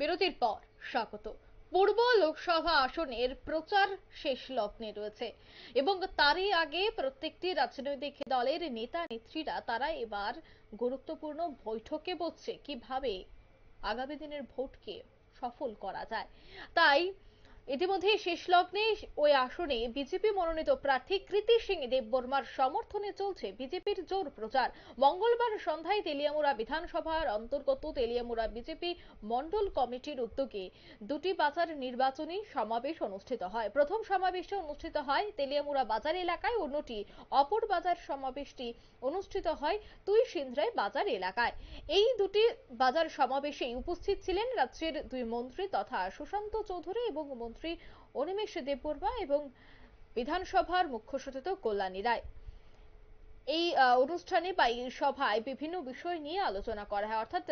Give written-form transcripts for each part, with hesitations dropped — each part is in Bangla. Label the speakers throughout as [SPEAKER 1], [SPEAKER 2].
[SPEAKER 1] বিরতির পর স্বাগত। পূর্ব লোকসভা আসনের প্রচার শেষ লগ্নে রয়েছে এবং তারই আগে প্রত্যেকটি রাজনৈতিক দলের নেতা নেত্রীরা তারা এবার গুরুত্বপূর্ণ বৈঠকে বসছে কিভাবে আগামী দিনের ভোটকে সফল করা যায়। তাই ইতিমধ্যে শেষ লগ্নে ওই আসনে বিজেপি মনোনীত প্রার্থী কৃতি সিং দেববর্মার সমর্থনে চলছে বিজেপির জোর প্রচার। মঙ্গলবার সন্ধ্যায় তেলিয়ামুড়া বিধানসভার অন্তর্গত তেলিয়ামুড়া বিজেপি মন্ডল কমিটির উদ্যোগে দুটি বাজার নির্বাচনী সমাবেশ অনুষ্ঠিত হয়। প্রথম সমাবেশটি অনুষ্ঠিত হয় তেলিয়ামুড়া বাজার এলাকায়, অন্যটি অপর বাজার সমাবেশটি অনুষ্ঠিত হয় তুইসিন্দ্রায় বাজার এলাকায়। এই দুটি বাজার সমাবেশে উপস্থিত ছিলেন রাজ্যের দুই মন্ত্রী তথা সুশান্ত চৌধুরী এবং মন্ত্রী অনিমেষ দেববর্মা এবং বিধানসভার মুখ্য সচেতক কল্যাণী রায়। এই অনুষ্ঠানে বা এই সভায় বিভিন্ন বিষয় নিয়ে আলোচনা করা হয়, অর্থাৎ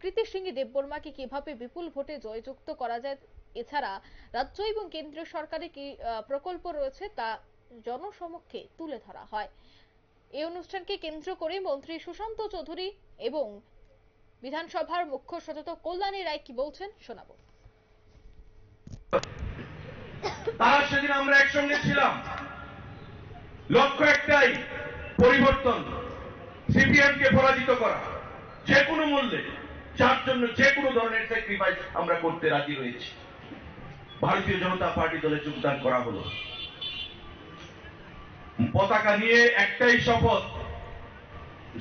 [SPEAKER 1] কৃতি সিং দেববর্মাকে কিভাবে বিপুল ভোটে জয়যুক্ত করা যায়, এছাড়া রাজ্য এবং কেন্দ্রীয় সরকারের কি প্রকল্প রয়েছে তা জনসমক্ষে তুলে ধরা হয়। এই অনুষ্ঠানকে কেন্দ্র করে মন্ত্রী সুশান্ত চৌধুরী এবং বিধানসভার মুখ্য সচেতক কল্যাণী রায় কি বলছেন শোনাবো।
[SPEAKER 2] তারা সেদিন আমরা একসঙ্গে ছিলাম, লক্ষ্য একটাই, পরিবর্তন, সিপিএম কে পরাজিত করা যে কোনো মূল্যে, যার জন্য যে কোনো ধরনের স্যাক্রিফাইস আমরা করতে রাজি রয়েছি। ভারতীয় জনতা পার্টি দলে যোগদান করা হলো, পতাকা নিয়ে একটাই শপথ,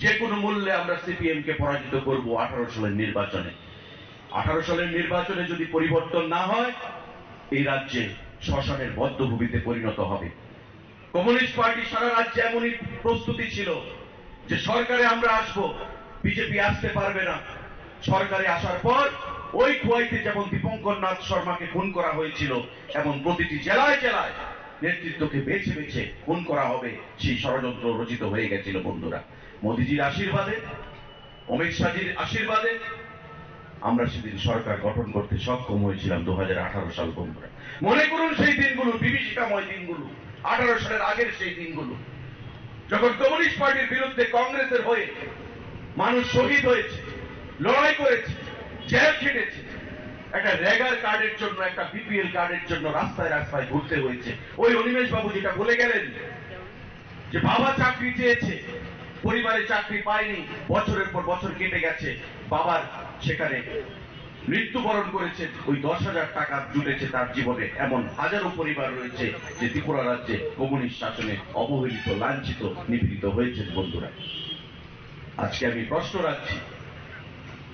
[SPEAKER 2] যে কোনো মূল্যে আমরা সিপিএম কে পরাজিত করব 18 সালের নির্বাচনে। 18 সালের নির্বাচনে যদি পরিবর্তন না হয়, এই রাজ্যে শ্মশানের বদ্ধভূমিতে পরিণত হবে। কমিউনিস্ট পার্টি সারা রাজ্যে এমনই প্রস্তুতি ছিল যে সরকারে আমরা আসব, বিজেপি আসতে পারবে না। সরকারে আসার পর ওই খোয়াইতে যেমন দীপঙ্কর নাথ শর্মাকে খুন করা হয়েছিল, এমন প্রতিটি জেলায় জেলায় নেতৃত্বকে বেছে বেছে খুন করা হবে, সেই ষড়যন্ত্র রচিত হয়ে গেছিল বন্ধুরা। মোদিজির আশীর্বাদে, অমিত শাহজির আশীর্বাদে আমরা সেদিন সরকার গঠন করতে সক্ষম হয়েছিলাম 2018 সাল। বন্ধুরা মনে করুন সেই দিনগুলো, বিভীষিকাময় দিনগুলো, 18 সালের আগের সেই দিনগুলো, যখন কমিউনিস্ট পার্টির বিরুদ্ধে কংগ্রেসের হয়ে মানুষ শহীদ হয়েছে, লড়াই করেছে, জেল খেটেছে, একটা রেগার কার্ডের জন্য, একটা বিপিএল কার্ডের জন্য রাস্তায় রাস্তায় ঘুরতে হয়েছে। ওই অনিমেষ বাবু যেটা বলে গেলেন যে বাবা চাকরি চেয়েছে, পরিবারে চাকরি পায়নি, বছরের পর বছর কেটে গেছে, বাবার সেখানে মৃত্যুবরণ করেছে, ওই 10,000 টাকা জুটেছে তার জীবনে। এমন হাজারো পরিবার রয়েছে যে ত্রিপুরা রাজ্যে কমিউনিস্ট শাসনে অবহেলিত, লাঞ্ছিত, নিপীড়িত হয়েছে। বন্ধুরা আজকে আমি প্রশ্ন রাখছি,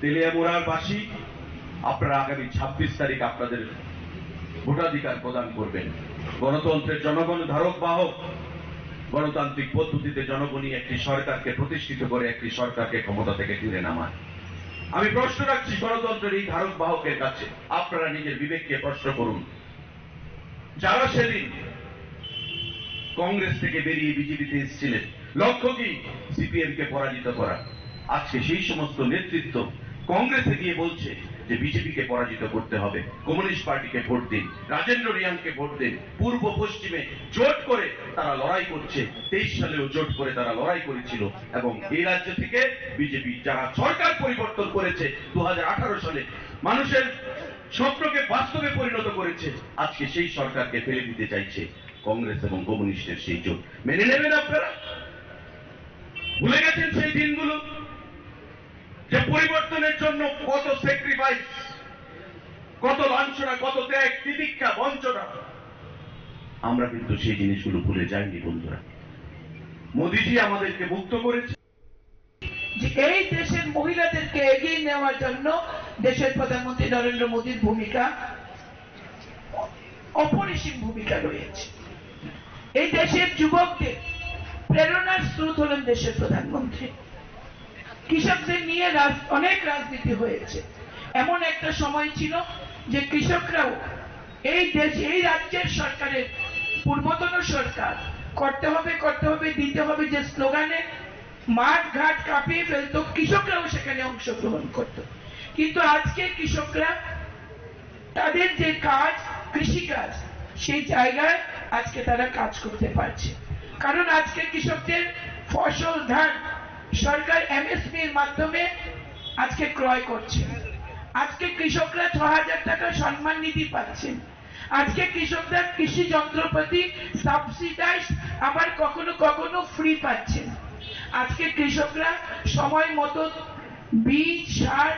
[SPEAKER 2] তেলিয়ামুড়ার বাসী, আপনারা আগামী 26 তারিখ আপনাদের ভোটাধিকার প্রদান করবেন। গণতন্ত্রের জনগণ ধারক বাহক, গণতান্ত্রিক পদ্ধতিতে জনগণই একটি সরকারকে প্রতিষ্ঠিত করে একটি সরকারকে ক্ষমতা থেকে তুলে নামায়। আমি প্রশ্ন রাখছি গণতন্ত্রের এই ধারক বাহকের কাছে, আপনারা নিজের বিবেককে প্রশ্ন করুন। যারা সেদিন কংগ্রেস থেকে বেরিয়ে বিজেপিতে এসেছিলেন, লক্ষ্য কি? সিপিএম কে পরাজিত করা। আজকে সেই সমস্ত নেতৃত্ব কংগ্রেসে গিয়ে বলছে যে বিজেপিকে পরাজিত করতে হবে, কমিউনিস্ট পার্টিকে ভোট দিন, রাজেন্দ্র রিয়াংকে ভোট দিন। পূর্ব পশ্চিমে জোট করে তারা লড়াই করছে, 23 সালেও জোট করে তারা লড়াই করেছিল, এবং এই রাজ্য থেকে বিজেপি যারা সরকার পরিবর্তন করেছে 2018 সালে, মানুষের স্বপ্নকে বাস্তবে পরিণত করেছে, আজকে সেই সরকারকে ফেলে দিতে চাইছে কংগ্রেস এবং কমিউনিস্টের সেই জোট। মেনে নেবেন আপনারা? ভুলে গেছেন সেই দিনগুলো, যে পরিবর্তনের জন্য কত স্যাক্রিফাইস, কত লাঞ্ছনা, কত ত্যাগ, তিতিক্ষা, বঞ্চনা। আমরা কিন্তু সেই জিনিসগুলো ভুলে যাইনি বন্ধুরা। মোদিজি আমাদেরকে মুক্ত করেছে।
[SPEAKER 3] যে এই দেশের মহিলাদেরকে এগিয়ে নেওয়ার জন্য দেশের প্রধানমন্ত্রী নরেন্দ্র মোদীর ভূমিকা, অপরিসীম ভূমিকা রয়েছে। এই দেশের যুবকদের প্রেরণার স্রোত হলেন দেশের প্রধানমন্ত্রী। কৃষকদের নিয়ে অনেক রাজনীতি হয়েছে। এমন একটা সময় ছিল যে কৃষকরাও এই দেশ, এই রাজ্যের সরকারের, পূর্বতন সরকার করতে হবে করতে হবে, দিতে হবে যে স্লোগানে মাঠ ঘাট কাঁপিয়ে ফেলত, কৃষকরাও সেখানে অংশগ্রহণ করত। কিন্তু আজকে কৃষকরা তাদের যে কাজ, কৃষিকাজ, সেই জায়গায় আজকে তারা কাজ করতে পারছে। কারণ আজকে কৃষকদের ফসল, ধান সরকার এমএসপি এর মাধ্যমে আজকে ক্রয় করছে। আজকে কৃষকরা 6,000 টাকা সম্মান নিধি পাচ্ছেন। আজকে কৃষকরা কৃষি যন্ত্রপাতি সাবসিডাইজ, আবার কখনো কখনো ফ্রি পাচ্ছেন। আজকে কৃষকরা সময় মতো বীজ, সার,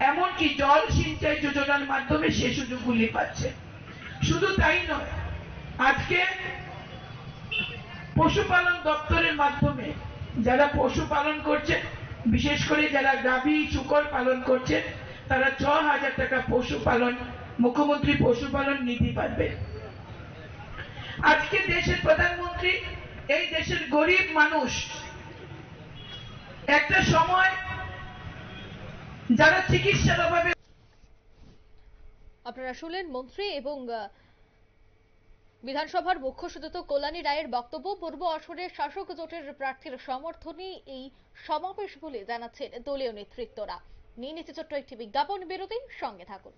[SPEAKER 3] এমনকি জল সিঞ্চাই যোজনার মাধ্যমে সে সুযোগগুলি পাচ্ছে। শুধু তাই নয়, আজকে পশুপালন দপ্তরের মাধ্যমে যারা পশুপালন করছে, বিশেষ করে যারা গাভী শূকর পালন করছে, তারা 6,000 টাকা পশুপালন, মুখ্যমন্ত্রী পশুপালন নিধি পাবে। আজকে দেশের প্রধানমন্ত্রী এই দেশের গরিব মানুষ, একটা সময় যারা চিকিৎসার অভাবে,
[SPEAKER 1] আপনারা শুনলেন মন্ত্রী এবং বিধানসভার মুখ্য সচেতক কল্যাণী রায়ের বক্তব্য। পূর্ব আসনের শাসক জোটের প্রার্থীর সমর্থনে এই সমাবেশ বলে জানাচ্ছেন দলীয় নেতৃত্বরা। নিয়ে নিচ্ছে ছোট্ট একটি বিজ্ঞাপন বিরতি, সঙ্গে থাকুন।